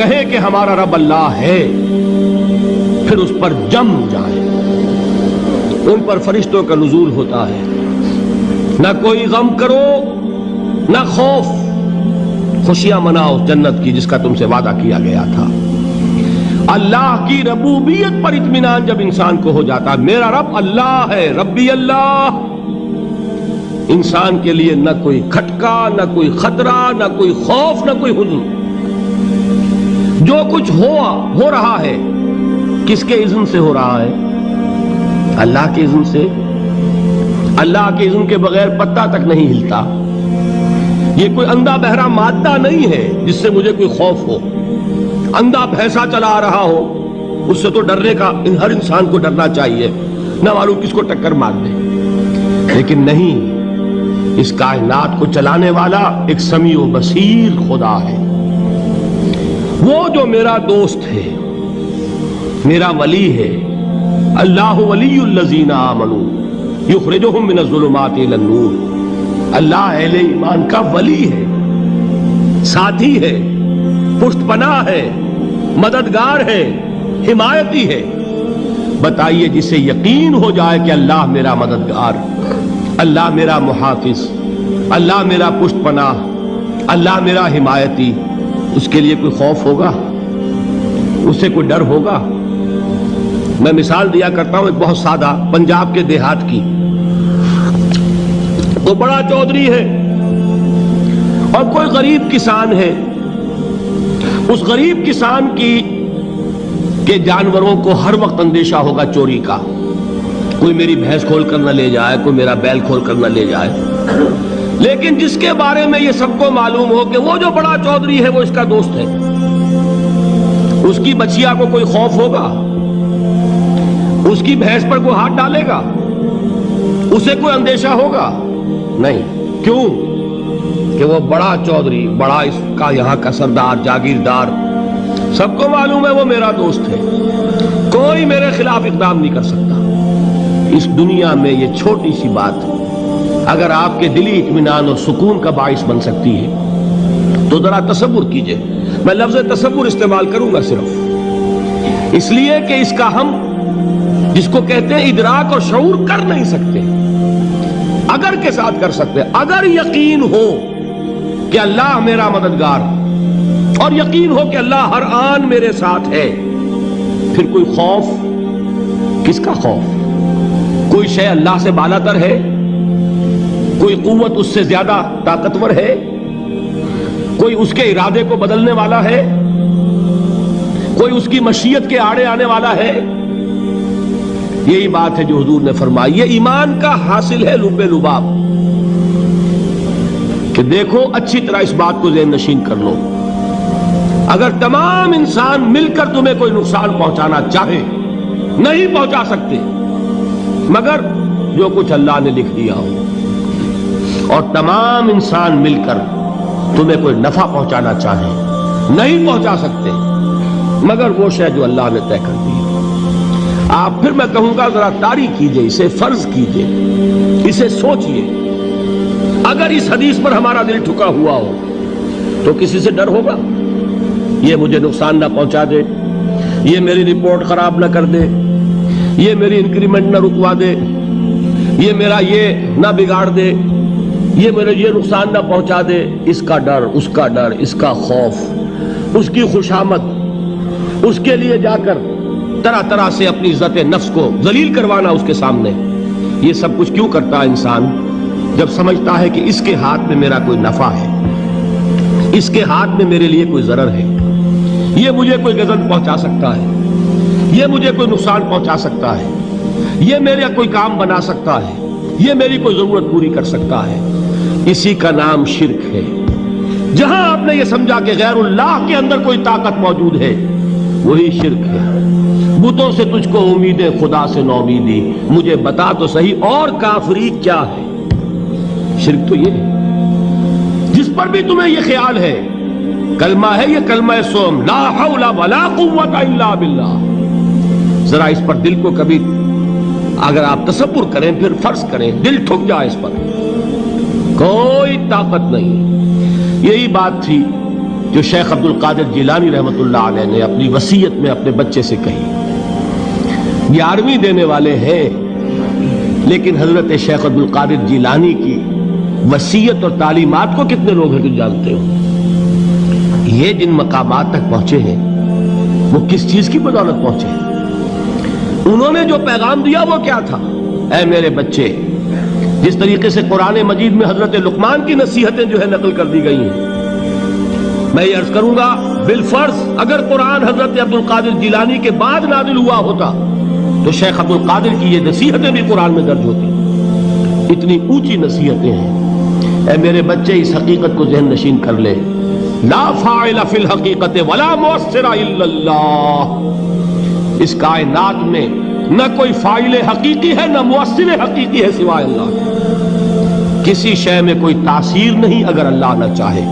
کہیں کہ ہمارا رب اللہ ہے پھر اس پر جم جائیں۔ ان پر فرشتوں کا نزول ہوتا ہے، نہ کوئی غم کرو نہ خوف، خوشیاں مناؤ جنت کی جس کا تم سے وعدہ کیا گیا تھا۔ اللہ کی ربوبیت پر اطمینان جب انسان کو ہو جاتا ہے، میرا رب اللہ ہے، ربی اللہ، انسان کے لیے نہ کوئی کھٹکا، نہ کوئی خطرہ، نہ کوئی خوف، نہ کوئی حزن۔ جو کچھ ہو رہا ہے کس کے اذن سے ہو رہا ہے؟ اللہ کے اذن سے۔ اللہ کے اذن کے بغیر پتا تک نہیں ہلتا۔ یہ کوئی اندھا بہرا مادہ نہیں ہے جس سے مجھے کوئی خوف ہو۔ اندھا بھینسا چلا آ رہا ہو اس سے تو ڈرنے کا ہر انسان کو ڈرنا چاہیے، نہ معلوم کس کو ٹکر مار دے۔ لیکن نہیں، اس کائنات کو چلانے والا ایک سمیع و بصیر خدا ہے، وہ جو میرا دوست ہے، میرا ولی ہے۔ اللہ ولی الذین آمنوا یخرجہم من الظلمات الی النور۔ اللہ اہل ایمان کا ولی ہے، ساتھی ہے، پشت پناہ ہے، مددگار ہے، حمایتی ہے۔ بتائیے جسے یقین ہو جائے کہ اللہ میرا مددگار، اللہ میرا محافظ، اللہ میرا پشت پناہ، اللہ میرا حمایتی، اس کے لیے کوئی خوف ہوگا؟ اس سے کوئی ڈر ہوگا؟ میں مثال دیا کرتا ہوں ایک بہت سادہ، پنجاب کے دیہات کی۔ وہ بڑا چودھری ہے اور کوئی غریب کسان ہے۔ اس غریب کسان کے جانوروں کو ہر وقت اندیشہ ہوگا چوری کا، کوئی میری بھینس کھول کر نہ لے جائے، کوئی میرا بیل کھول کر نہ لے جائے۔ لیکن جس کے بارے میں یہ سب کو معلوم ہو کہ وہ جو بڑا چودھری ہے وہ اس کا دوست ہے، اس کی بچیا کو کوئی خوف ہوگا؟ اس کی بھینس پر کوئی ہاتھ ڈالے گا؟ اسے کوئی اندیشہ ہوگا؟ نہیں۔ کیوں؟ کہ وہ بڑا چودھری، بڑا اس کا یہاں کا سردار، جاگیردار، سب کو معلوم ہے وہ میرا دوست ہے، کوئی میرے خلاف اقدام نہیں کر سکتا۔ اس دنیا میں یہ چھوٹی سی بات اگر آپ کے دلی اطمینان اور سکون کا باعث بن سکتی ہے تو ذرا تصور کیجئے۔ میں لفظ تصور استعمال کروں گا صرف اس لیے کہ اس کا ہم جس کو کہتے ہیں ادراک اور شعور کر نہیں سکتے، اگر کے ساتھ کر سکتے۔ اگر یقین ہو کہ اللہ میرا مددگار اور یقین ہو کہ اللہ ہر آن میرے ساتھ ہے، پھر کوئی خوف؟ کس کا خوف؟ کوئی شے اللہ سے بالا تر ہے؟ کوئی قوت اس سے زیادہ طاقتور ہے؟ کوئی اس کے ارادے کو بدلنے والا ہے؟ کوئی اس کی مشیت کے آڑے آنے والا ہے؟ یہی بات ہے جو حضور نے فرمائی۔ یہ ایمان کا حاصل ہے لب لباب، کہ دیکھو اچھی طرح اس بات کو ذہن نشین کر لو، اگر تمام انسان مل کر تمہیں کوئی نقصان پہنچانا چاہے نہیں پہنچا سکتے مگر جو کچھ اللہ نے لکھ دیا ہو، اور تمام انسان مل کر تمہیں کوئی نفع پہنچانا چاہے نہیں پہنچا سکتے مگر وہ شے جو اللہ نے طے کر دی۔ آپ پھر میں کہوں گا ذرا طاری کیجئے، اسے فرض کیجئے، اسے سوچئے۔ اگر اس حدیث پر ہمارا دل ٹھکا ہوا ہو تو کسی سے ڈر ہوگا؟ یہ مجھے نقصان نہ پہنچا دے، یہ میری رپورٹ خراب نہ کر دے، یہ میری انکریمنٹ نہ رکوا دے، یہ میرا یہ نہ بگاڑ دے، یہ میرے یہ نقصان نہ پہنچا دے۔ اس کا ڈر، اس کا ڈر، اس کا خوف، اس کی خوشامد، اس کے لیے جا کر طرح طرح سے اپنی عزت نفس کو ذلیل کروانا اس کے سامنے، یہ سب کچھ کیوں کرتا ہے انسان؟ جب سمجھتا ہے کہ اس کے ہاتھ میں میرا کوئی نفع ہے، اس کے ہاتھ میں میرے لیے کوئی ضرر ہے، یہ مجھے کوئی غضب پہنچا سکتا ہے، یہ مجھے کوئی نقصان پہنچا سکتا ہے، یہ میرا کوئی کام بنا سکتا ہے، یہ میری کوئی ضرورت پوری کر سکتا ہے، اسی کا نام شرک ہے۔ جہاں آپ نے یہ سمجھا کہ غیر اللہ کے اندر کوئی طاقت موجود ہے وہی شرک ہے۔ بتوں سے تجھ کو امیدیں، خدا سے نومیدی، مجھے بتا تو صحیح اور کافری کیا ہے؟ شرک تو یہ ہے جس پر بھی تمہیں یہ خیال ہے، کلمہ ہے یہ کلمہ سوم، لا حول ولا قوت الا باللہ، ذرا اس پر دل کو کبھی اگر آپ تصور کریں، پھر فرض کریں، دل ٹھک جائے، اس پر کوئی طاقت نہیں۔ یہی بات تھی جو شیخ عبد القادر جیلانی رحمۃ اللہ علیہ نے اپنی وصیت میں اپنے بچے سے کہی. 11ویں دینے والے ہیں، لیکن حضرت شیخ عبد القادر جیلانی کی وصیت اور تعلیمات کو کتنے لوگ ہیں تم جانتے ہو؟ یہ جن مقامات تک پہنچے ہیں وہ کس چیز کی بدولت پہنچے ہیں؟ انہوں نے جو پیغام دیا وہ کیا تھا؟ اے میرے بچے، جس طریقے سے قرآن مجید میں حضرت لقمان کی نصیحتیں جو ہے نقل کر دی گئی ہیں، میں یہ عرض کروں گا بالفرض اگر قرآن حضرت عبد القادر جیلانی کے بعد نازل ہوا ہوتا تو شیخ عبد القادر کی یہ نصیحتیں بھی قرآن میں درج ہوتی. اتنی اونچی نصیحتیں ہیں. اے میرے بچے، اس حقیقت کو ذہن نشین کر لے، لا فاعل فی الحقیقت ولا مؤثر الا اللہ. اس کائنات میں نہ کوئی فاعل حقیقی ہے نہ مؤثر حقیقی ہے سوائے اللہ کے. کسی شے میں کوئی تاثیر نہیں اگر اللہ نہ چاہے.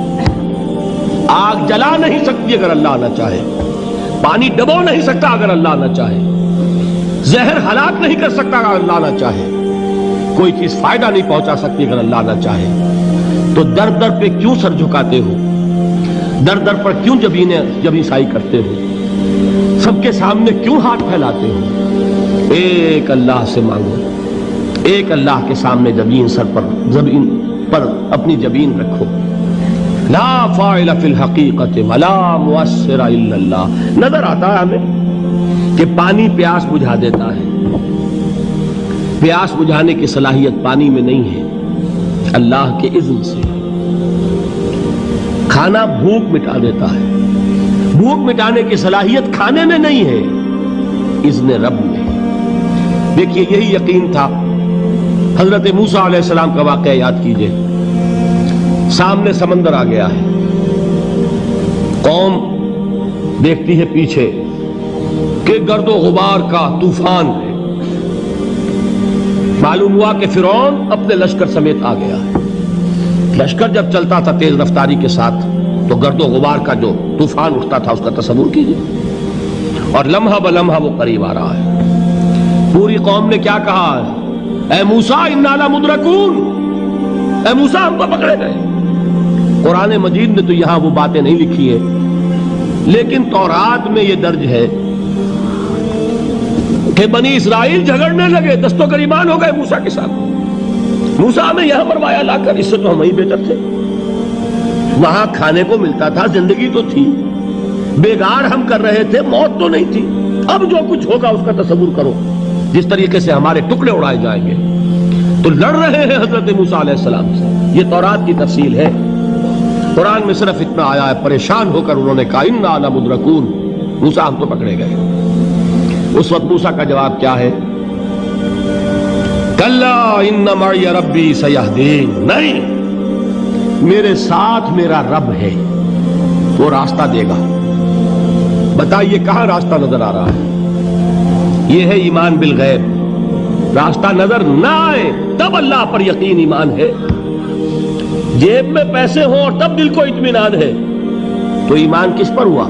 آگ جلا نہیں سکتی اگر اللہ نہ چاہے. پانی ڈبو نہیں سکتا اگر اللہ نہ چاہے. زہر ہلاک نہیں کر سکتا اگر اللہ نہ چاہے. کوئی چیز فائدہ نہیں پہنچا سکتی اگر اللہ نہ چاہے. تو در در پہ کیوں سر جھکاتے ہو؟ در در پر کیوں جبیں سائی کرتے ہو؟ سب کے سامنے کیوں ہاتھ پھیلاتے ہو؟ ایک اللہ سے مانگو. ایک اللہ کے سامنے زمین پر اپنی جبین رکھو. لا فاعل فی الحقیقت ولا مؤثر الا اللہ. نظر آتا ہے ہمیں کہ پانی پیاس بجھا دیتا ہے. پیاس بجھانے کی صلاحیت پانی میں نہیں ہے، اللہ کے اذن سے. کھانا بھوک مٹا دیتا ہے، بھوک مٹانے کی صلاحیت کھانے میں نہیں ہے، اذن رب میں. دیکھیے یہی یقین تھا. حضرت موسیٰ علیہ السلام کا واقعہ یاد کیجئے. سامنے سمندر آ گیا ہے، قوم دیکھتی ہے پیچھے کہ گرد و غبار کا طوفان ہے. معلوم ہوا کہ فرعون اپنے لشکر سمیت آ گیا ہے. لشکر جب چلتا تھا تیز رفتاری کے ساتھ تو گرد و غبار کا جو طوفان اٹھتا تھا اس کا تصور کیجئے. اور لمحہ بلمحہ وہ قریب آ رہا ہے. پوری قوم نے کیا کہا؟ اے موسیٰ انا لمدرکون، اے موسیٰ ہم کو پکڑے گئے. قرآن مجید نے تو یہاں وہ باتیں نہیں لکھی ہے، لیکن تورات میں یہ درج ہے کہ بنی اسرائیل جھگڑنے لگے، دست و گریبان ہو گئے موسیٰ کے ساتھ. موسیٰ ہمیں یہاں مروایا لا کر، اس سے تو ہم ہی بہتر تھے. وہاں کھانے کو ملتا تھا، زندگی تو تھی، بیگار ہم کر رہے تھے، موت تو نہیں تھی. اب جو کچھ ہوگا اس کا تصور کرو، جس طریقے سے ہمارے ٹکڑے اڑائے جائیں گے. تو لڑ رہے ہیں حضرت موسیٰ علیہ السلام سے. یہ تورات کی تفصیل ہے. قرآن میں صرف اتنا آیا ہے، پریشان ہو کر انہوں نے کہا انا لمدرکون، موسیٰ ہم تو پکڑے گئے. اس وقت موسیٰ کا جواب کیا ہے؟ کلا ان معی ربی سیہدین. نہیں، میرے ساتھ میرا رب ہے، وہ راستہ دے گا. بتائیے کہاں راستہ نظر آ رہا ہے؟ یہ ہے ایمان بالغیب. راستہ نظر نہ آئے تب اللہ پر یقین ایمان ہے. جیب میں پیسے ہوں اور تب دل کو اطمینان ہے تو ایمان کس پر ہوا؟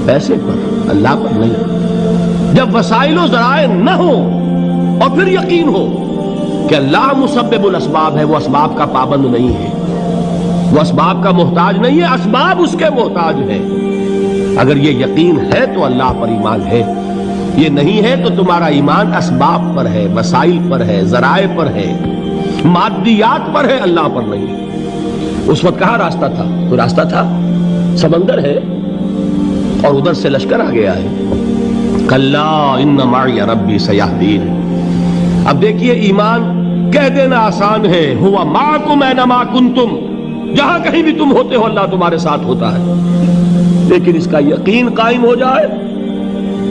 پیسے پر، اللہ پر نہیں. جب وسائل و ذرائع نہ ہو اور پھر یقین ہو کہ اللہ مسبب الاسباب ہے، وہ اسباب کا پابند نہیں ہے، وہ اسباب کا محتاج نہیں ہے، اسباب اس کے محتاج ہے. اگر یہ یقین ہے تو اللہ پر ایمان ہے. یہ نہیں ہے تو تمہارا ایمان اسباب پر ہے، وسائل پر ہے، ذرائع پر ہے، مادیات پر ہے، اللہ پر نہیں. اس وقت کہاں راستہ تھا؟ کوئی راستہ تھا؟ سمندر ہے اور ادھر سے لشکر آ گیا ہے. کلا ان معی ربی سیہدین. اب دیکھیے ایمان کہہ دینا آسان ہے، ہوا معکم اینما کنتم، جہاں کہیں بھی تم ہوتے ہو اللہ تمہارے ساتھ ہوتا ہے. لیکن اس کا یقین قائم ہو جائے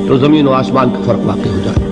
تو زمین و آسمان کا فرق واقع ہو جائے.